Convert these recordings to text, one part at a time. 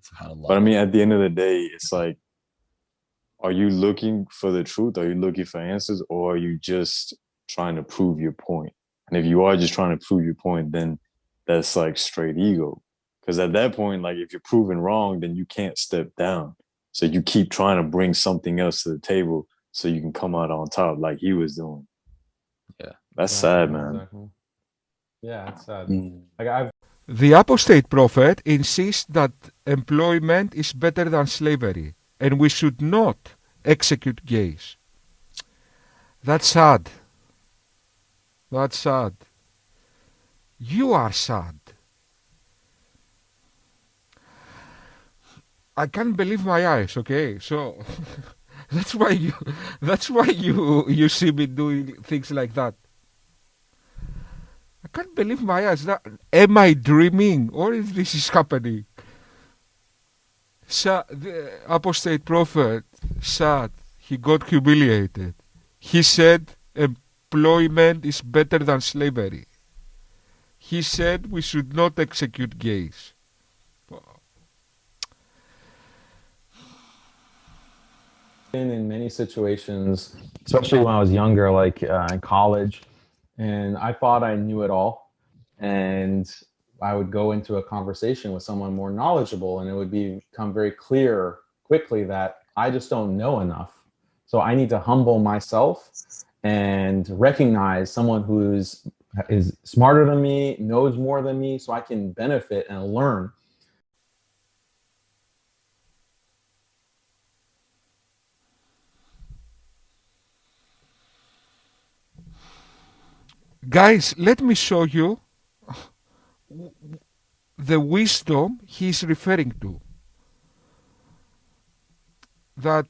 SubhanAllah. But I mean, at the end of the day, it's like, are you looking for the truth? Are you looking for answers? Or are you just trying to prove your point? And if you are just trying to prove your point, then that's like straight ego. Because at that point, like if you're proven wrong, then you can't step down. So you keep trying to bring something else to the table so you can come out on top like he was doing. Yeah. That's Exactly, sad, man. exactly. Yeah, it's sad. Mm. Like I've The apostate prophet insists that employment is better than slavery and we should not execute gays. That's sad. That's sad. You are sad. I can't believe my eyes, okay? So that's why you see me doing things like that. I can't believe my eyes. Am I dreaming or is this happening? So, the apostate prophet sad. He got humiliated. He said employment is better than slavery. He said we should not execute gays. been in many situations, especially when I was younger, like in college, and I thought I knew it all. And I would go into a conversation with someone more knowledgeable, and it would become very clear quickly that I just don't know enough. So I need to humble myself and recognize someone is smarter than me, knows more than me, so I can benefit and learn. Guys, let me show you the wisdom he's referring to. That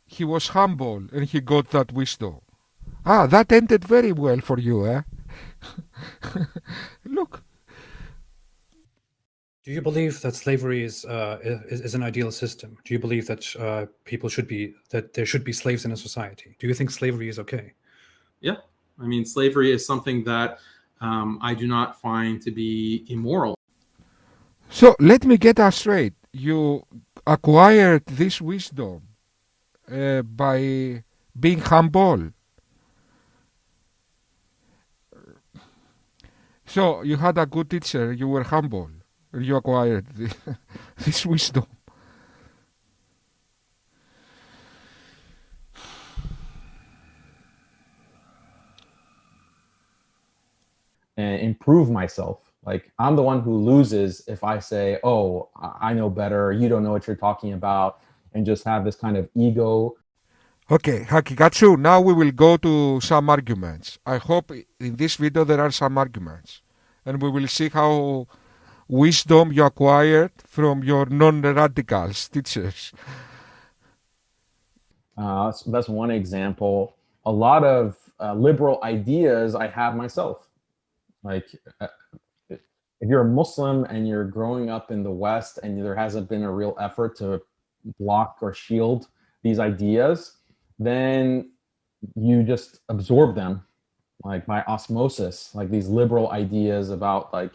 he was humble and he got that wisdom. Ah, that ended very well for you, eh? Look. Do you believe that slavery is an ideal system? Do you believe that there should be slaves in a society? Do you think slavery is okay? Yeah, I mean, slavery is something that I do not find to be immoral. So let me get that straight. You acquired this wisdom by being humble. So you had a good teacher, you were humble, you acquired this wisdom. And improve myself. Like, I'm the one who loses if I say, oh, I know better, you don't know what you're talking about, and just have this kind of ego. Okay, Haqiqatjou, now we will go to some arguments. I hope in this video there are some arguments. And we will see how wisdom you acquired from your non-radicals teachers. That's one example. A lot of liberal ideas I have myself. Like, if you're a Muslim and you're growing up in the West and there hasn't been a real effort to block or shield these ideas, then you just absorb them, like by osmosis, like these liberal ideas about, like,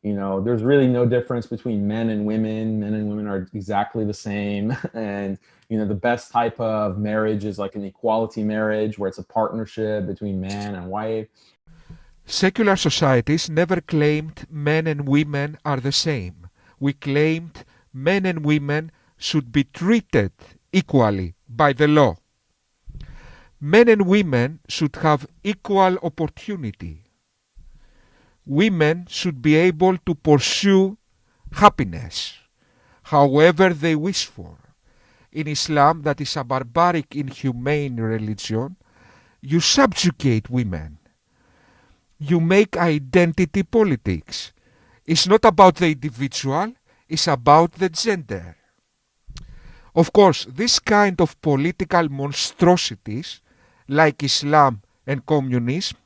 you know, there's really no difference between men and women. Men and women are exactly the same. And, you know, the best type of marriage is like an equality marriage where it's a partnership between man and wife. Secular societies never claimed men and women are the same. We claimed men and women should be treated equally by the law. Men and women should have equal opportunity. Women should be able to pursue happiness, however they wish for. In Islam, that is a barbaric, inhumane religion, you subjugate women. You make identity politics. It's not about the individual, it's about the gender. Of course, this kind of political monstrosities, like Islam and communism,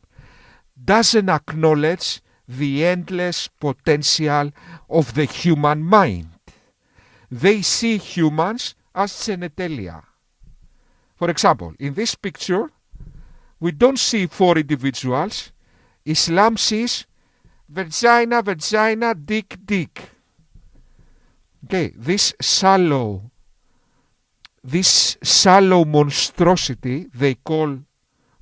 doesn't acknowledge the endless potential of the human mind. They see humans as genitalia. For example, in this picture, we don't see 4 individuals. Islam sees vagina, vagina, dick, dick. Okay, this shallow monstrosity they call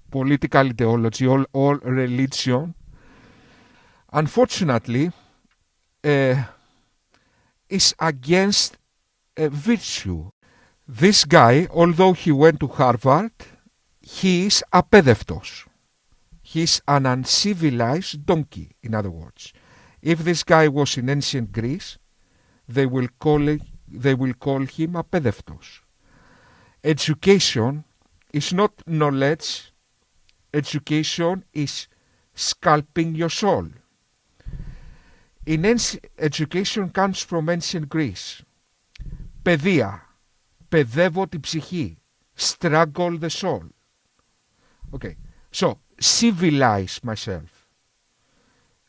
political ideology or religion, unfortunately, is against virtue. This guy, although he went to Harvard, he is απέδευτος. He's an uncivilized donkey, in other words. If this guy was in ancient Greece, they will call him απέδευτος. Education is not knowledge. Education is sculpting your soul. Education comes from ancient Greece. Παιδεία. Παιδεύω την ψυχή. Struggle the soul. Okay, so civilize myself.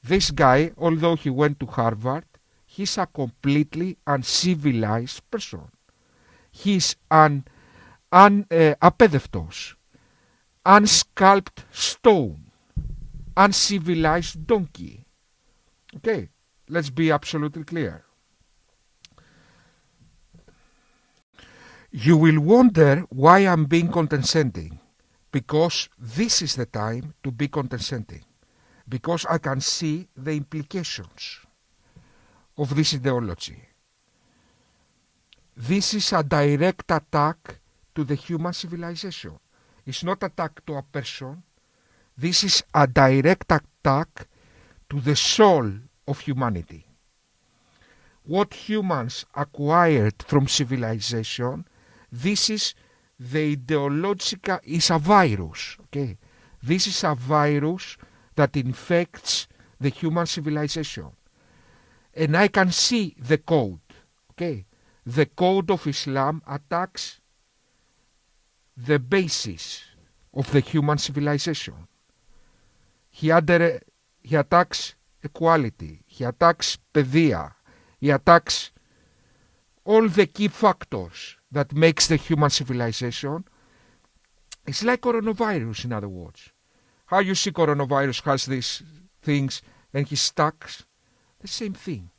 This guy, although he went to Harvard, he's a completely uncivilized person. He's απέδευτος, unsculpted stone, uncivilized donkey. Okay, let's be absolutely clear. You will wonder why I'm being condescending, because this is the time to be condescending, because I can see the implications of this ideology. This is a direct attack to the human civilization. It's not attack to a person. This is a direct attack to the soul of humanity. What humans acquired from civilization, this is the ideological, is a virus. Okay? This is a virus that infects the human civilization. And I can see the code. Okay? The code of Islam attacks the basis of the human civilization. He attacks equality. He attacks παιδεία. He attacks all the key factors that makes the human civilization. It's like coronavirus, in other words. How you see coronavirus has these things and he stacks the same thing.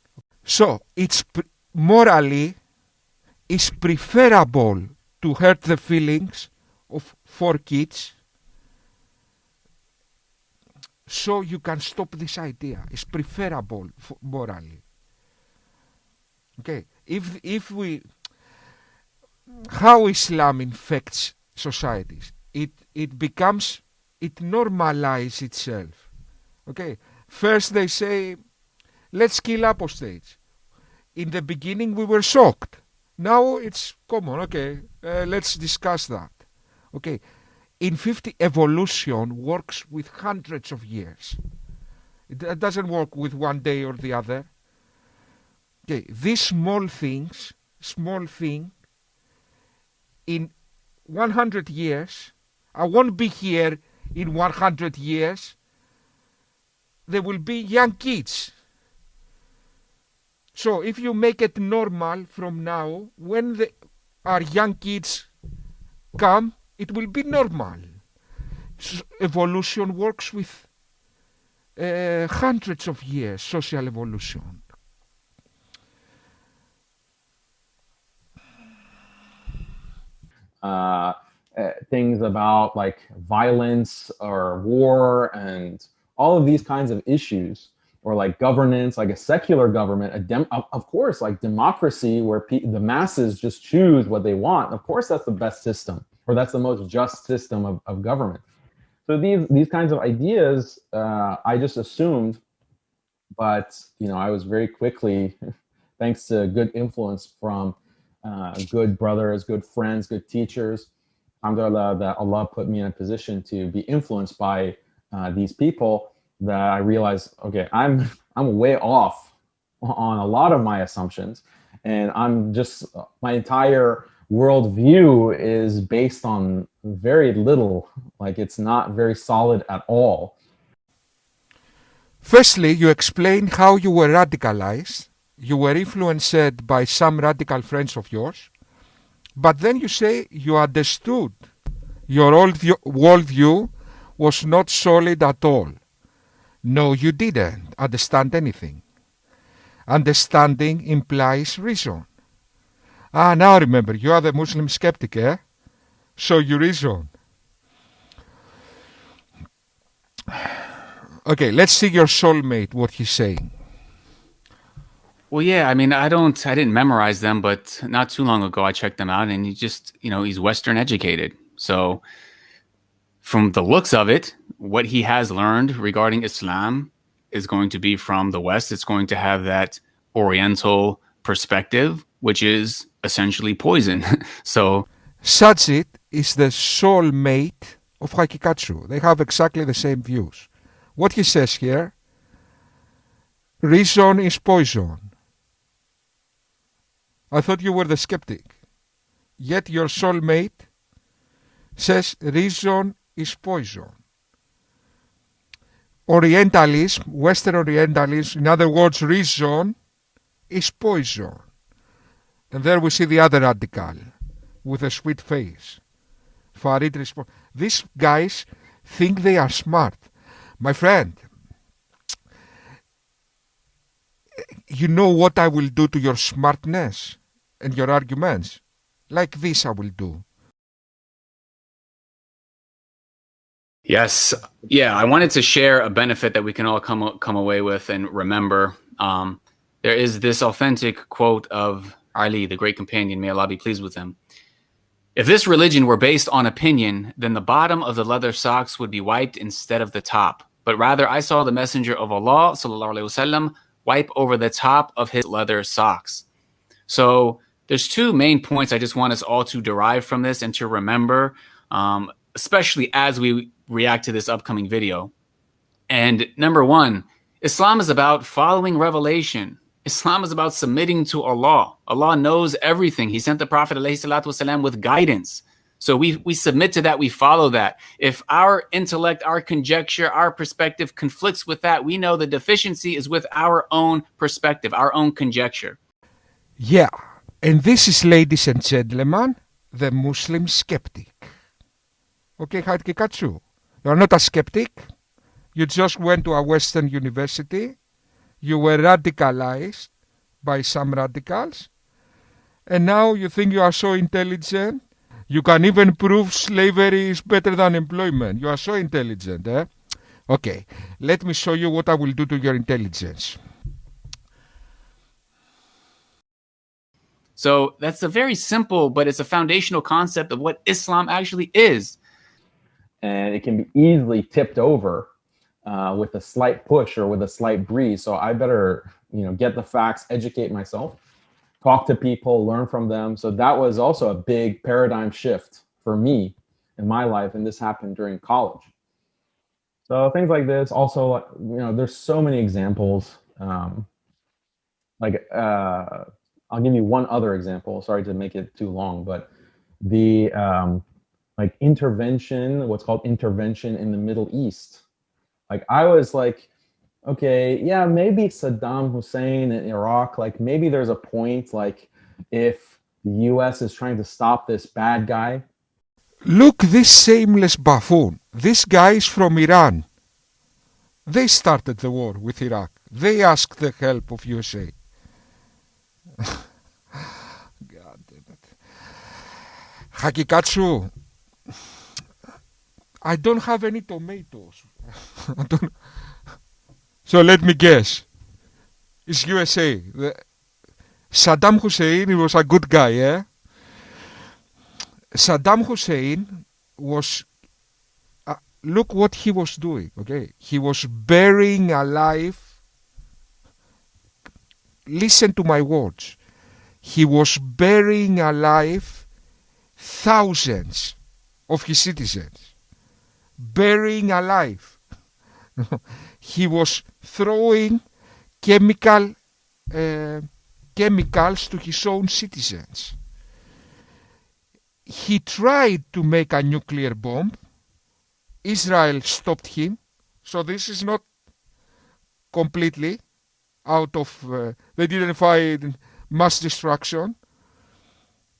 So it's morally it's preferable to hurt the feelings of 4 kids so you can stop this idea. It's preferable morally. Okay, if we, how Islam infects societies, it normalizes itself. Okay, first they say, let's kill apostates. In the beginning we were shocked. Now it's common. Okay, let's discuss that. Okay, in 50, evolution works with hundreds of years. It doesn't work with one day or the other. Okay, these small thing, in 100 years, I won't be here in 100 years, there will be young kids. So if you make it normal from now, when our young kids come, it will be normal. So evolution works with hundreds of years, social evolution. Things about like violence or war and all of these kinds of issues, or like governance, like a secular government, of course, like democracy, where the masses just choose what they want. Of course, that's the best system, or that's the most just system of government. So these kinds of ideas, I just assumed, but I was very quickly, thanks to good influence from good brothers, good friends, good teachers, alhamdulillah, that Allah put me in a position to be influenced by these people, that I realized, okay, I'm way off on a lot of my assumptions, and my entire worldview is based on very little, like it's not very solid at all. Firstly, you explain how you were radicalized. You were influenced by some radical friends of yours, but then you say you understood your old worldview was not solid at all. No, you didn't understand anything. Understanding implies reason. Ah, now I remember. You are the Muslim skeptic, eh? So you reason. Okay, let's see your soulmate, what he's saying. Well, yeah, I mean, I didn't memorize them, but not too long ago I checked them out, and he's Western educated. So from the looks of it, what he has learned regarding Islam is going to be from the West. It's going to have that Oriental perspective, which is essentially poison. So Sajid is the soulmate of Haqiqatjou. They have exactly the same views. What he says here, reason is poison. I thought you were the skeptic. Yet your soulmate says reason is poison. Orientalism, Western Orientalism, in other words, reason is poison. And there we see the other radical with a sweet face. Farid responds. These guys think they are smart. My friend, you know what I will do to your smartness and your arguments? Like this I will do. yes, yeah, I wanted to share a benefit that we can all come away with and remember. There is this authentic quote of Ali, the great companion, may Allah be pleased with him. If this religion were based on opinion, then the bottom of the leather socks would be wiped instead of the top. But rather, I saw the Messenger of Allah, sallallahu alaihi wasallam, wipe over the top of his leather socks. So there's two main points I just want us all to derive from this and to remember, especially as we react to this upcoming video. And number one, Islam is about following revelation. Islam is about submitting to Allah. Allah knows everything. He sent the Prophet ﷺ with guidance. So we submit to that, we follow that. If our intellect, our conjecture, our perspective conflicts with that, we know the deficiency is with our own perspective, our own conjecture. Yeah, and this is, ladies and gentlemen, the Muslim skeptic. Okay, Haqiqatjou, you are not a skeptic. You just went to a Western university. You were radicalized by some radicals. And now you think you are so intelligent. You can even prove slavery is better than employment. You are so intelligent, eh? Okay, let me show you what I will do to your intelligence. So that's a very simple, but it's a foundational concept of what Islam actually is. And it can be easily tipped over with a slight push or with a slight breeze. So I better, get the facts, educate myself, talk to people, learn from them. So that was also a big paradigm shift for me in my life. And this happened during college. So things like this also, there's so many examples. I'll give you one other example. Sorry to make it too long, but the intervention, what's called intervention in the Middle East. I was like, okay, yeah, maybe Saddam Hussein in Iraq, maybe there's a point, if the US is trying to stop this bad guy. Look, this shameless buffoon. This guy is from Iran. They started the war with Iraq. They asked the help of USA. God damn it. Haqiqatjou, I don't have any tomatoes. So let me guess. It's USA. Saddam Hussein, he was a good guy, eh? Saddam Hussein was, look what he was doing, okay? He was burying alive, listen to my words, he was burying alive thousands of his citizens. Burying alive. He was throwing chemicals to his own citizens. He tried to make a nuclear bomb. Israel stopped him. So this is not completely out of, they didn't find mass destruction.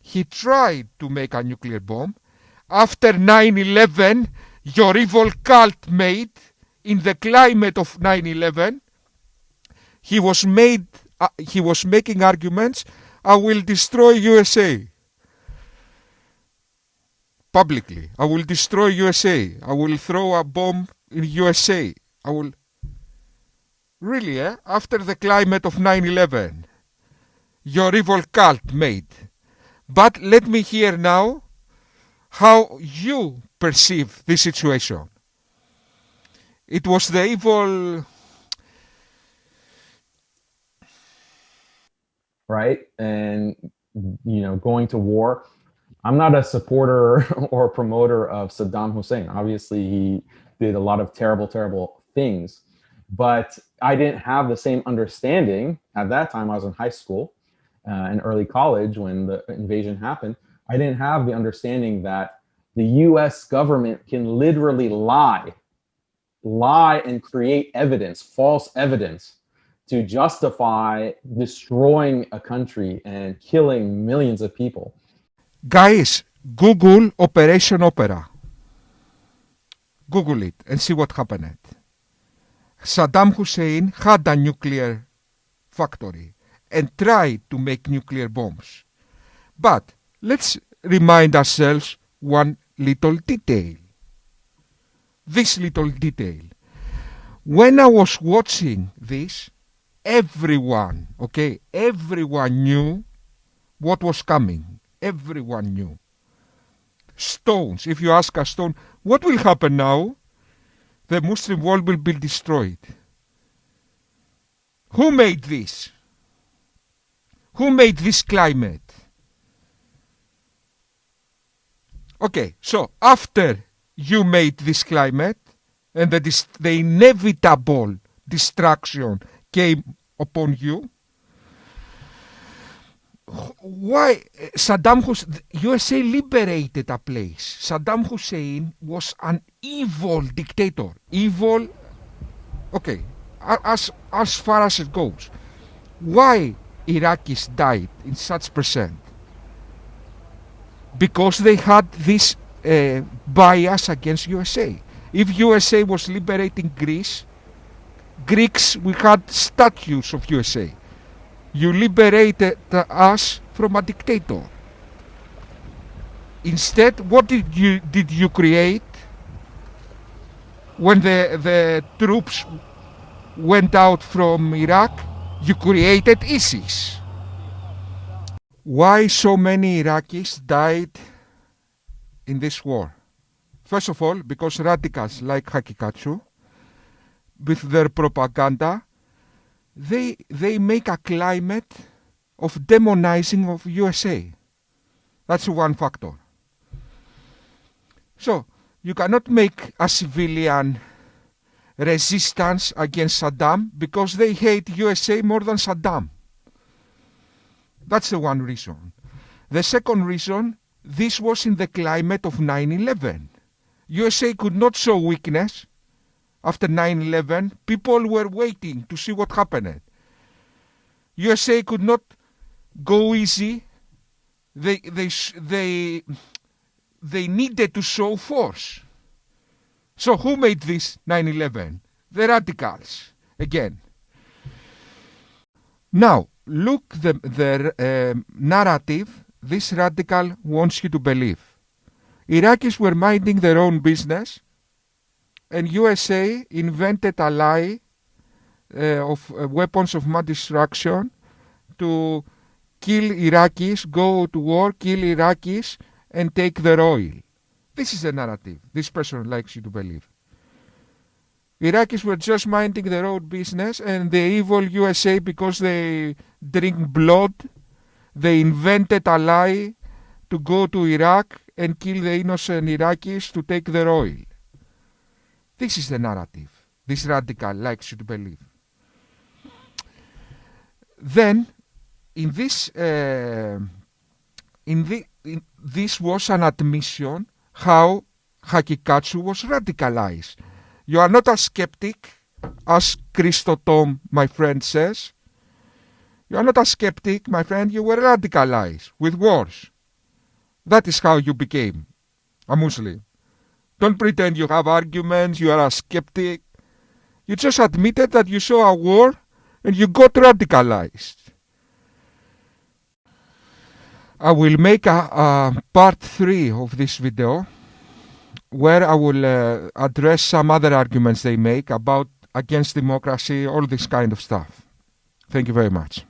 He tried to make a nuclear bomb. After 9/11, your evil cult made, in the climate of 9/11, he was making arguments I will destroy USA. Publicly. I will destroy USA. I will throw a bomb in USA. I will... Really, eh? After the climate of 9/11. Your evil cult made. But let me hear now how you perceive this situation. It was the evil... Right? And, going to war. I'm not a supporter or promoter of Saddam Hussein. Obviously, he did a lot of terrible, terrible things. But I didn't have the same understanding. At that time, I was in high school and early college when the invasion happened. I didn't have the understanding that the US government can literally lie and create evidence, false evidence, to justify destroying a country and killing millions of people. Guys, Google Operation Opera. Google it and see what happened. Saddam Hussein had a nuclear factory and tried to make nuclear bombs. But let's remind ourselves one little detail. This little detail. When I was watching this, everyone knew what was coming. Everyone knew. Stones, if you ask a stone, what will happen now? The Muslim world will be destroyed. Who made this? Who made this climate? Okay, so after you made this climate and the inevitable destruction came upon you, why USA liberated a place. Saddam Hussein was an evil dictator. Evil, okay, as far as it goes. Why Iraqis died in such percent? Because they had this bias against USA. If USA was liberating Greece, Greeks, we had statues of USA. You liberated us from a dictator. Instead, what did you create when the troops went out from Iraq? You created ISIS. Why so many Iraqis died in this war? First of all, because radicals like Haqiqatjou, with their propaganda, they make a climate of demonizing of USA. That's one factor. So, you cannot make a civilian resistance against Saddam because they hate USA more than Saddam. That's the one reason. The second reason, this was in the climate of 9/11. USA could not show weakness. After 9/11, people were waiting to see what happened. USA could not go easy. They needed to show force. So who made this 9/11? The radicals, again. Now, look the narrative this radical wants you to believe. Iraqis were minding their own business, and USA invented a lie of weapons of mass destruction to kill Iraqis, go to war, kill Iraqis, and take their oil. This is the narrative this person likes you to believe. Iraqis were just minding their own business, and the evil USA, because they drink blood, they invented a lie to go to Iraq and kill the innocent Iraqis to take their oil. This is the narrative this radical likes you to believe. Then, this was an admission how Haqiqatjou was radicalized. You are not a skeptic, as Christotom, my friend, says. You are not a skeptic, my friend. You were radicalized with wars. That is how you became a Muslim. Don't pretend you have arguments, you are a skeptic. You just admitted that you saw a war and you got radicalized. I will make a part 3 of this video where I will address some other arguments they make about against democracy, all this kind of stuff. Thank you very much.